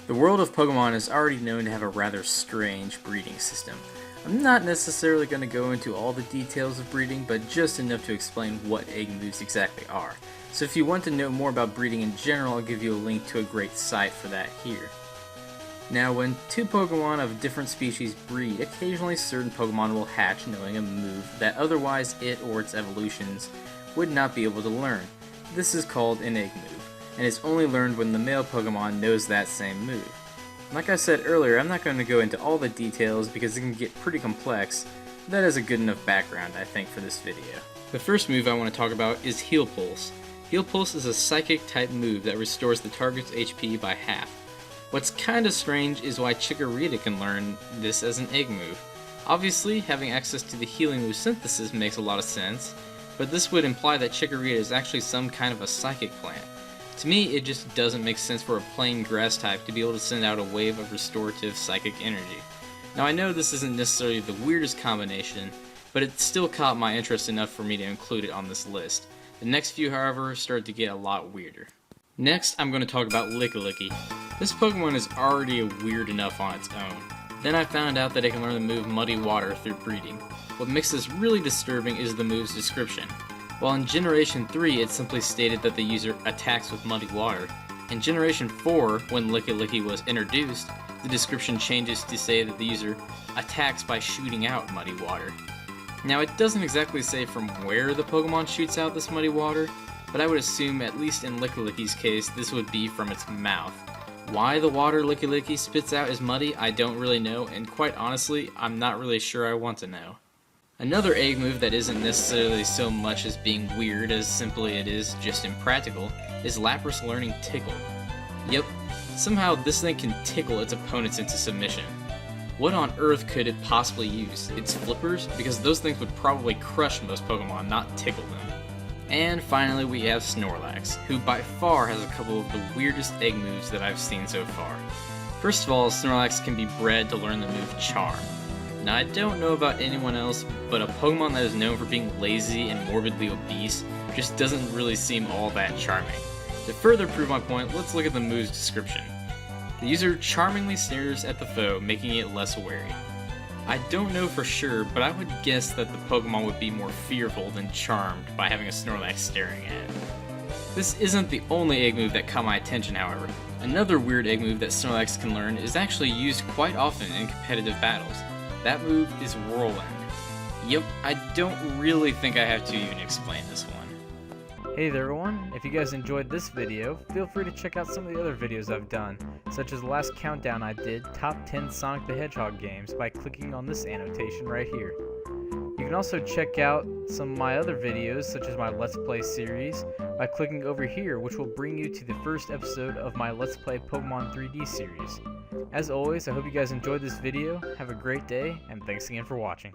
The world of Pokemon is already known to have a rather strange breeding system. I'm not necessarily going to go into all the details of breeding, but just enough to explain what egg moves exactly are. So if you want to know more about breeding in general, I'll give you a link to a great site for that here. Now, when two Pokemon of different species breed, occasionally certain Pokemon will hatch knowing a move that otherwise it or its evolutions would not be able to learn. This is called an egg move, and it's only learned when the male Pokemon knows that same move. Like I said earlier, I'm not going to go into all the details because it can get pretty complex, but that is a good enough background, I think, for this video. The first move I want to talk about is Heal Pulse. Heal Pulse is a psychic type move that restores the target's HP by half. What's kinda strange is why Chikorita can learn this as an egg move. Obviously, having access to the healing move synthesis makes a lot of sense, but this would imply that Chikorita is actually some kind of a psychic plant. To me, it just doesn't make sense for a plain grass type to be able to send out a wave of restorative psychic energy. Now I know this isn't necessarily the weirdest combination, but it still caught my interest enough for me to include it on this list. The next few, however, started to get a lot weirder. Next, I'm going to talk about Lickilicky. This Pokemon is already weird enough on its own. Then I found out that it can learn the move Muddy Water through breeding. What makes this really disturbing is the move's description. While in Generation 3 it simply stated that the user attacks with Muddy Water, in Generation 4, when Lickilicky was introduced, the description changes to say that the user attacks by shooting out Muddy Water. Now it doesn't exactly say from where the Pokemon shoots out this Muddy Water, but I would assume, at least in Lickilicky's case, this would be from its mouth. Why the water Lickilicky spits out is muddy, I don't really know, and quite honestly, I'm not really sure I want to know. Another egg move that isn't necessarily so much as being weird as simply it is just impractical is Lapras learning Tickle. Yep, somehow this thing can tickle its opponents into submission. What on earth could it possibly use? Its flippers? Because those things would probably crush most Pokemon, not tickle them. And finally we have Snorlax, who by far has a couple of the weirdest egg moves that I've seen so far. First of all, Snorlax can be bred to learn the move Charm. Now I don't know about anyone else, but a Pokemon that is known for being lazy and morbidly obese just doesn't really seem all that charming. To further prove my point, let's look at the move's description. The user charmingly stares at the foe, making it less wary. I don't know for sure, but I would guess that the Pokemon would be more fearful than charmed by having a Snorlax staring at it. This isn't the only egg move that caught my attention, however. Another weird egg move that Snorlax can learn is actually used quite often in competitive battles. That move is Whirlwind. Yep, I don't really think I have to even explain this one. Hey there everyone, if you guys enjoyed this video, feel free to check out some of the other videos I've done, such as the last countdown I did, Top 10 Sonic the Hedgehog games, by clicking on this annotation right here. You can also check out some of my other videos, such as my Let's Play series, by clicking over here, which will bring you to the first episode of my Let's Play Pokemon 3D series. As always, I hope you guys enjoyed this video, have a great day, and thanks again for watching.